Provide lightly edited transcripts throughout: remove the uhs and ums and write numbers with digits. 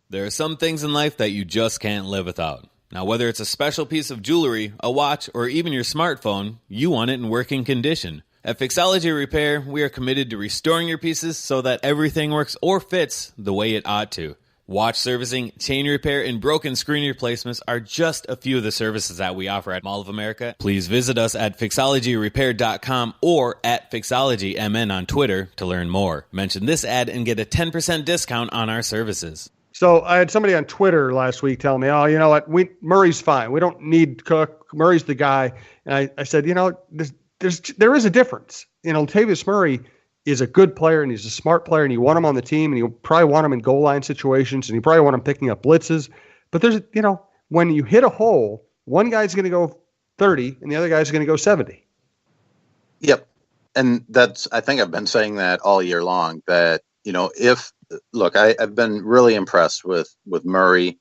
There are some things in life that you just can't live without. Now, whether it's a special piece of jewelry, a watch, or even your smartphone, you want it in working condition. At Fixology Repair, we are committed to restoring your pieces so that everything works or fits the way it ought to. Watch servicing, chain repair, and broken screen replacements are just a few of the services that we offer at Mall of America. Please visit us at fixologyrepair.com or at fixologymn on Twitter to learn more. Mention this ad and get a 10% discount on our services. So I had somebody on Twitter last week tell me, oh, you know what, Murray's fine. We don't need Cook. Murray's the guy. And I said, you know, there is a difference. You know, Latavius Murray is a good player and he's a smart player and you want him on the team and you probably want him in goal line situations and you probably want him picking up blitzes. But there's, you know, when you hit a hole, one guy's going to go 30 and the other guy's going to go 70. Yep. And I think I've been saying that all year long that, you know, I've been really impressed with Murray,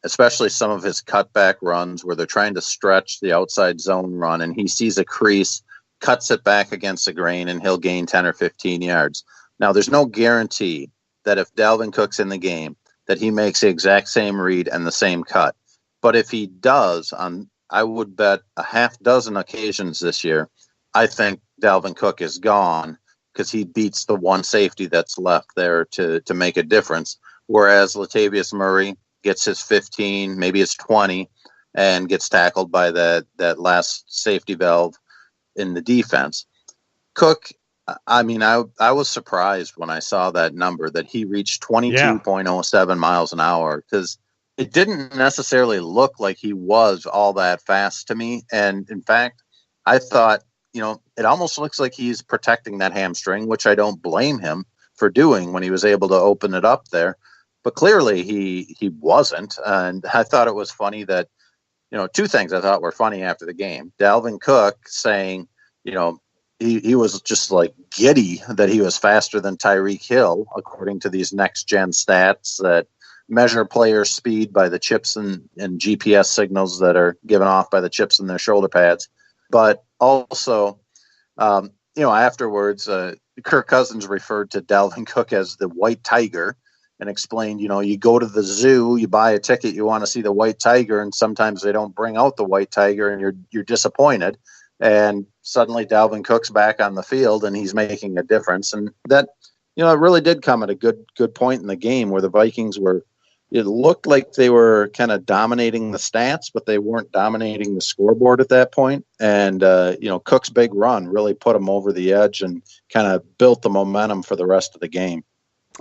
especially some of his cutback runs where they're trying to stretch the outside zone run and he sees a crease, cuts it back against the grain, and he'll gain 10 or 15 yards. Now, there's no guarantee that if Dalvin Cook's in the game, that he makes the exact same read and the same cut. But if he does, I would bet a half dozen occasions this year, I think Dalvin Cook is gone because he beats the one safety that's left there to make a difference. Whereas Latavius Murray gets his 15, maybe his 20, and gets tackled by that last safety valve in the defense. Cook, I mean, I was surprised when I saw that number that he reached 22.07 miles an hour because it didn't necessarily look like he was all that fast to me. And in fact, I thought, you know, it almost looks like he's protecting that hamstring, which I don't blame him for doing when he was able to open it up there. But clearly he wasn't. And I thought it was funny that, you know, two things I thought were funny after the game. Dalvin Cook saying, you know, he was just like giddy that he was faster than Tyreek Hill, according to these next-gen stats that measure player speed by the chips and GPS signals that are given off by the chips in their shoulder pads. But also, you know, afterwards, Kirk Cousins referred to Dalvin Cook as the white tiger and explained, you know, you go to the zoo, you buy a ticket, you want to see the white tiger, and sometimes they don't bring out the white tiger and you're disappointed. And suddenly Dalvin Cook's back on the field and he's making a difference. And that, you know, it really did come at a good point in the game where the Vikings it looked like they were kind of dominating the stats, but they weren't dominating the scoreboard at that point. And, you know, Cook's big run really put them over the edge and kind of built the momentum for the rest of the game.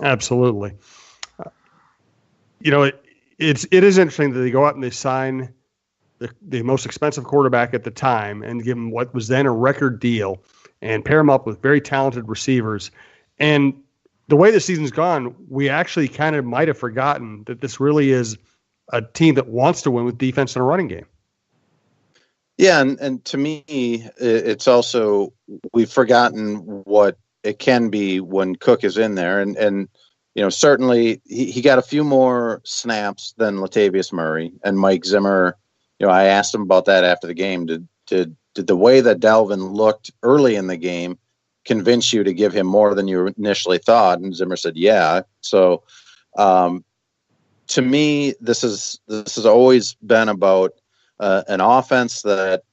Absolutely. You know, it is interesting that they go out and they sign the most expensive quarterback at the time and give him what was then a record deal and pair him up with very talented receivers. And the way the season's gone, we actually kind of might have forgotten that this really is a team that wants to win with defense and a running game. Yeah, and to me, it's also we've forgotten what it can be when Cook is in there. And you know, certainly he got a few more snaps than Latavius Murray and Mike Zimmer. You know, I asked him about that after the game. Did the way that Dalvin looked early in the game convince you to give him more than you initially thought? And Zimmer said, yeah. So to me, this has always been about an offense that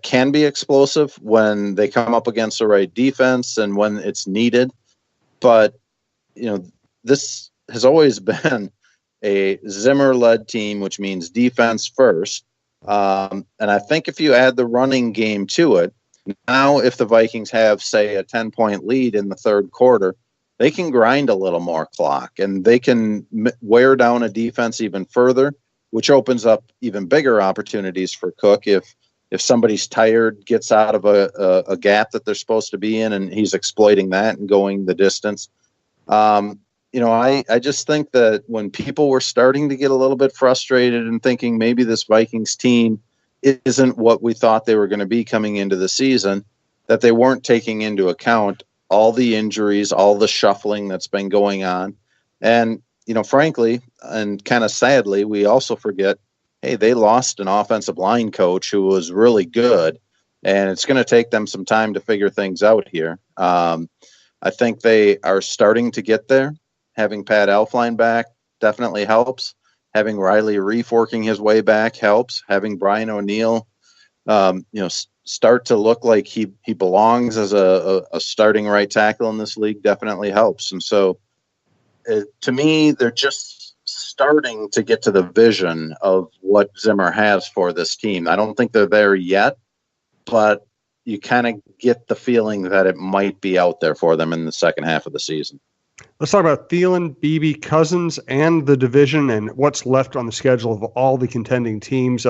can be explosive when they come up against the right defense and when it's needed. But, you know, this has always been a Zimmer-led team, which means defense first. And I think if you add the running game to it, now if the Vikings have, say, a 10-point lead in the third quarter, they can grind a little more clock and they can wear down a defense even further, which opens up even bigger opportunities for Cook if somebody's tired, gets out of a gap that they're supposed to be in, and he's exploiting that and going the distance. You know, I just think that when people were starting to get a little bit frustrated and thinking maybe this Vikings team isn't what we thought they were going to be coming into the season, that they weren't taking into account all the injuries, all the shuffling that's been going on. And, you know, frankly, and kind of sadly, we also forget, hey, they lost an offensive line coach who was really good, and it's going to take them some time to figure things out here. I think they are starting to get there. Having Pat Elflein back definitely helps. Having Riley Reef working his way back helps. Having Brian O'Neill, start to look like he belongs as a starting right tackle in this league definitely helps. And so, to me, they're just starting to get to the vision of what Zimmer has for this team. I don't think they're there yet, but you kind of get the feeling that it might be out there for them in the second half of the season. Let's talk about Thielen, Beebe, Cousins, and the division and what's left on the schedule of all the contending teams.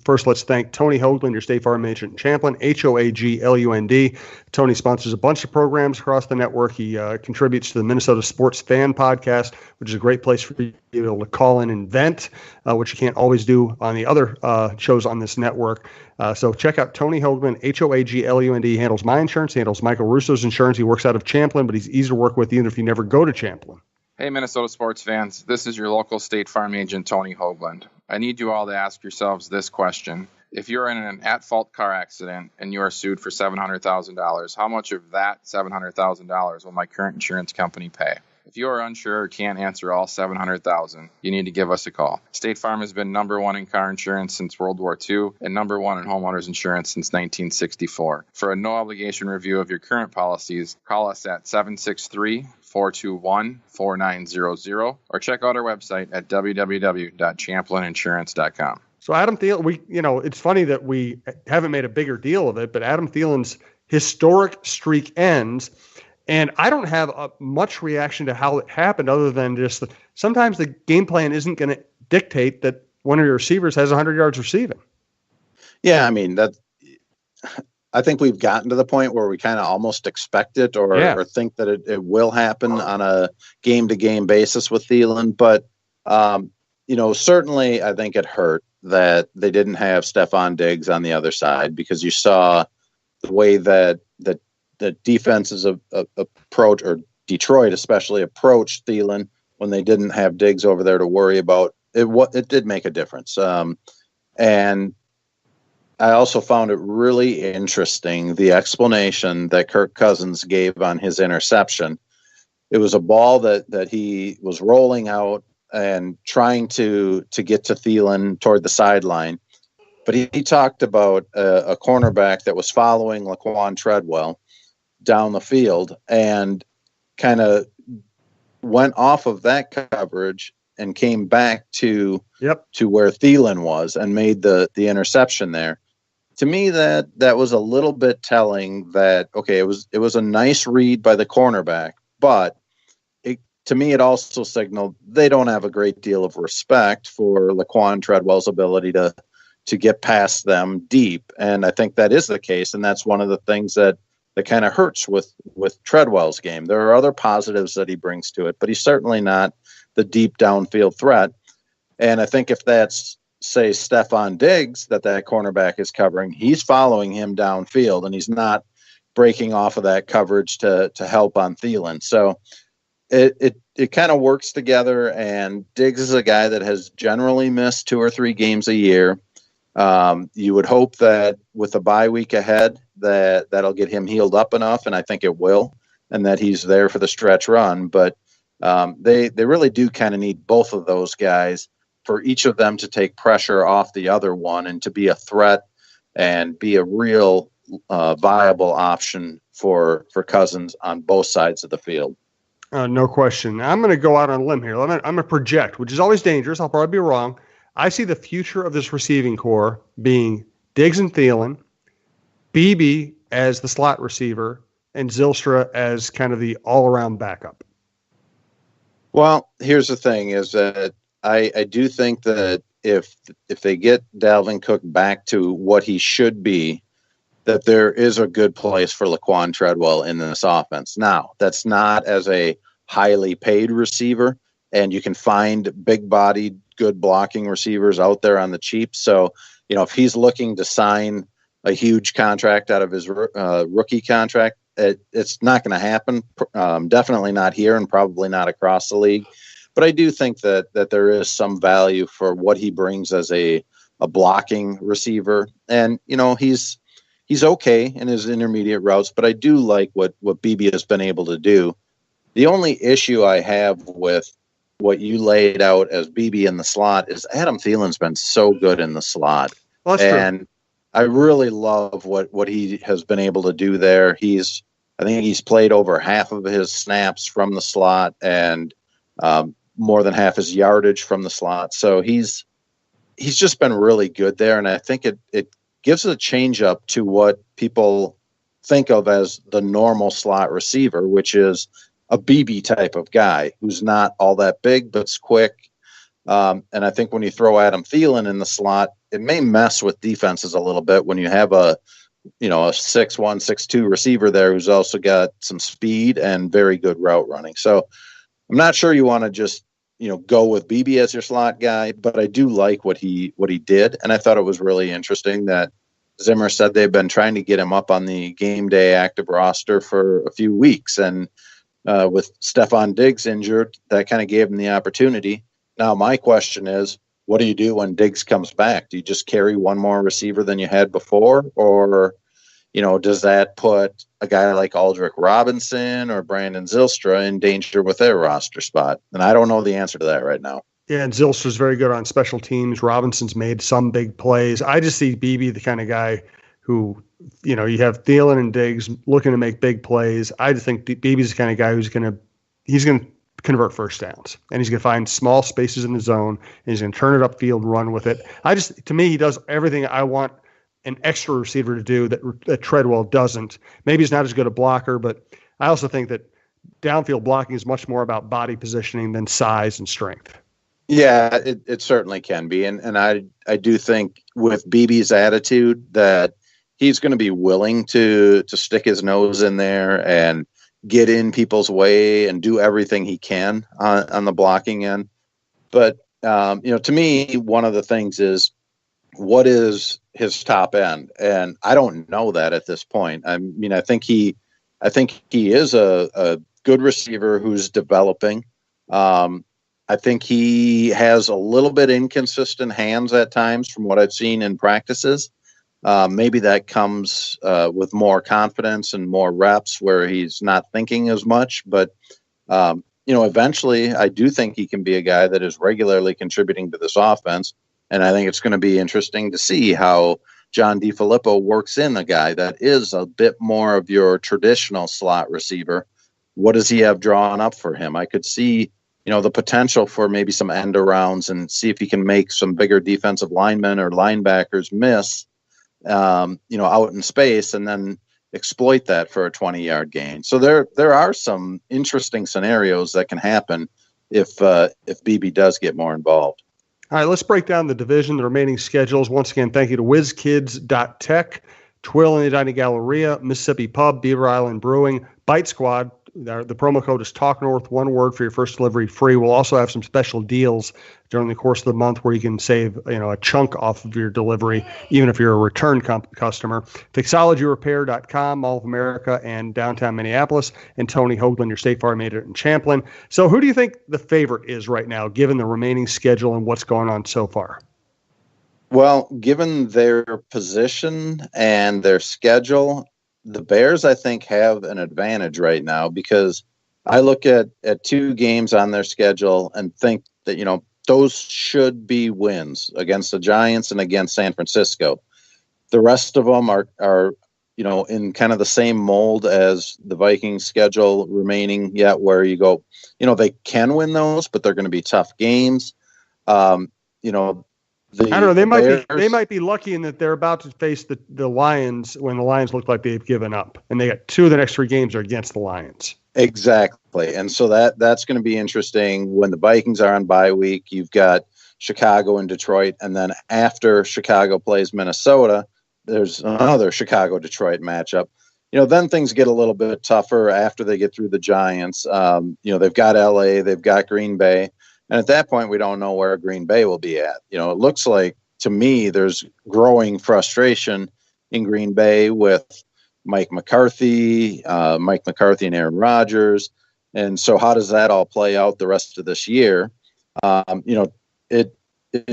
First, let's thank Tony Hoagland, your State Farm agent in Champlin, Hoaglund. Tony sponsors a bunch of programs across the network. He contributes to the Minnesota Sports Fan Podcast, which is a great place for you to be able to call in and vent, which you can't always do on the other shows on this network. So check out Tony Hoagland, Hoaglund. He handles my insurance, he handles Michael Russo's insurance. He works out of Champlin, but he's easy to work with even if you never go to Champlin. Hey, Minnesota sports fans. This is your local State Farm agent, Tony Hoagland. I need you all to ask yourselves this question. If you're in an at-fault car accident and you are sued for $700,000, how much of that $700,000 will my current insurance company pay? If you are unsure or can't answer all $700,000, you need to give us a call. State Farm has been number one in car insurance since World War II and number one in homeowners insurance since 1964. For a no-obligation review of your current policies, call us at 763-421-4900 or check out our website at www.champlininsurance.com. So Adam Thielen, it's funny that we haven't made a bigger deal of it, but Adam Thielen's historic streak ends. And I don't have much reaction to how it happened other than just sometimes the game plan isn't going to dictate that one of your receivers has 100 yards receiving. Yeah, I mean, I think we've gotten to the point where we kind of almost expect it or think that it will happen on a game-to-game basis with Thielen. But, certainly I think it hurt that they didn't have Stephon Diggs on the other side because you saw the way that the defenses approach, or Detroit especially, approached Thielen when they didn't have Diggs over there to worry about. It did make a difference. And I also found it really interesting, the explanation that Kirk Cousins gave on his interception. It was a ball that he was rolling out and trying to get to Thielen toward the sideline. But he talked about a cornerback that was following Laquan Treadwell down the field and kind of went off of that coverage and came back to where Thielen was and made the interception there. To me, that was a little bit telling that, okay, it was a nice read by the cornerback, but to me, it also signaled they don't have a great deal of respect for Laquan Treadwell's ability to get past them deep. And I think that is the case. And that's one of the things that kind of hurts with Treadwell's game. There are other positives that he brings to it, but he's certainly not the deep downfield threat. And I think if that's, say, Stephon Diggs that cornerback is covering, he's following him downfield and he's not breaking off of that coverage to help on Thielen. So it kind of works together, and Diggs is a guy that has generally missed 2 or 3 games a year. You would hope that with a bye week ahead that'll get him healed up enough, and I think it will, and that he's there for the stretch run. But they really do kind of need both of those guys for each of them to take pressure off the other one and to be a threat and be a real viable option for Cousins on both sides of the field. No question. I'm going to go out on a limb here. I'm going to project, which is always dangerous. I'll probably be wrong. I see the future of this receiving core being Diggs and Thielen, Beebe as the slot receiver, and Zylstra as kind of the all-around backup. Well, here's the thing is that I do think that if they get Dalvin Cook back to what he should be, that there is a good place for Laquan Treadwell in this offense. Now, that's not as a highly paid receiver, and you can find big-bodied, good blocking receivers out there on the cheap. So, if he's looking to sign a huge contract out of his rookie contract, it's not going to happen. Definitely not here and probably not across the league. But I do think that there is some value for what he brings as a blocking receiver. And, he's okay in his intermediate routes, but I do like what Beebe has been able to do. The only issue I have with what you laid out as BB in the slot is Adam Thielen's been so good in the slot. Well, that's and true. I really love what he has been able to do there. I think he's played over half of his snaps from the slot and more than half his yardage from the slot. So he's just been really good there. And I think it gives a change up to what people think of as the normal slot receiver, which is a BB type of guy who's not all that big, but's quick. And I think when you throw Adam Thielen in the slot, it may mess with defenses a little bit when you have a 6'1", 6'2" receiver there who's also got some speed and very good route running. So I'm not sure you want to just, go with BB as your slot guy, but I do like what he did. And I thought it was really interesting that Zimmer said they've been trying to get him up on the game day active roster for a few weeks. And with Stephon Diggs injured, that kind of gave him the opportunity. Now, my question is, what do you do when Diggs comes back? Do you just carry one more receiver than you had before? Or, does that put a guy like Aldrick Robinson or Brandon Zylstra in danger with their roster spot? And I don't know the answer to that right now. Yeah, and Zylstra's very good on special teams. Robinson's made some big plays. I just see BB the kind of guy who, you have Thielen and Diggs looking to make big plays. I just think BB's the kind of guy who's going to convert first downs, and he's going to find small spaces in the zone, and he's going to turn it upfield and run with it. To me, he does everything I want an extra receiver to do that Treadwell doesn't. Maybe he's not as good a blocker, but I also think that downfield blocking is much more about body positioning than size and strength. Yeah, it certainly can be. And I do think with BB's attitude that he's going to be willing to stick his nose in there and get in people's way and do everything he can on the blocking end. But, to me, one of the things is, what is his top end? And I don't know that at this point. I mean, I think he is a good receiver who's developing. I think he has a little bit inconsistent hands at times from what I've seen in practices. Maybe that comes with more confidence and more reps where he's not thinking as much. But, eventually I do think he can be a guy that is regularly contributing to this offense. And I think it's going to be interesting to see how John DeFilippo works in a guy that is a bit more of your traditional slot receiver. What does he have drawn up for him? I could see, the potential for maybe some end arounds and see if he can make some bigger defensive linemen or linebackers miss, out in space and then exploit that for a 20-yard gain. So there are some interesting scenarios that can happen if BB does get more involved. All right, let's break down the division, the remaining schedules. Once again, thank you to WizKids.tech, Twill and Edina Galleria, Mississippi Pub, Beaver Island Brewing, Bite Squad. The promo code is TalkNorth, one word for your first delivery free. We'll also have some special deals during the course of the month where you can save a chunk off of your delivery, even if you're a return customer. Fixologyrepair.com, Mall of America and downtown Minneapolis, and Tony Hoagland, your State Farm agent in Champlin. So who do you think the favorite is right now, given the remaining schedule and what's going on so far? Well, given their position and their schedule, the Bears, I think, have an advantage right now because I look at two games on their schedule and think that, those should be wins against the Giants and against San Francisco. The rest of them are in kind of the same mold as the Vikings schedule remaining yet, where you go, they can win those, but they're going to be tough games. I don't know. They might be lucky in that they're about to face the Lions when the Lions look like they've given up, and they got two of the next three games are against the Lions. Exactly, and so that's going to be interesting when the Vikings are on bye week. You've got Chicago and Detroit, and then after Chicago plays Minnesota, there's another Chicago-Detroit matchup. Then things get a little bit tougher after they get through the Giants. They've got LA, they've got Green Bay. And at that point, we don't know where Green Bay will be at. It looks like, to me, there's growing frustration in Green Bay with Mike McCarthy and Aaron Rodgers. And so how does that all play out the rest of this year? It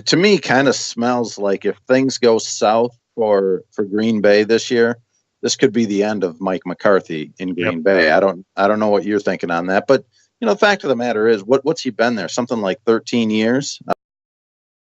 to me kind of smells like if things go south for Green Bay this year, this could be the end of Mike McCarthy in Green Bay. I don't know what you're thinking on that, but the fact of the matter is, what's he been there? Something like 13 years.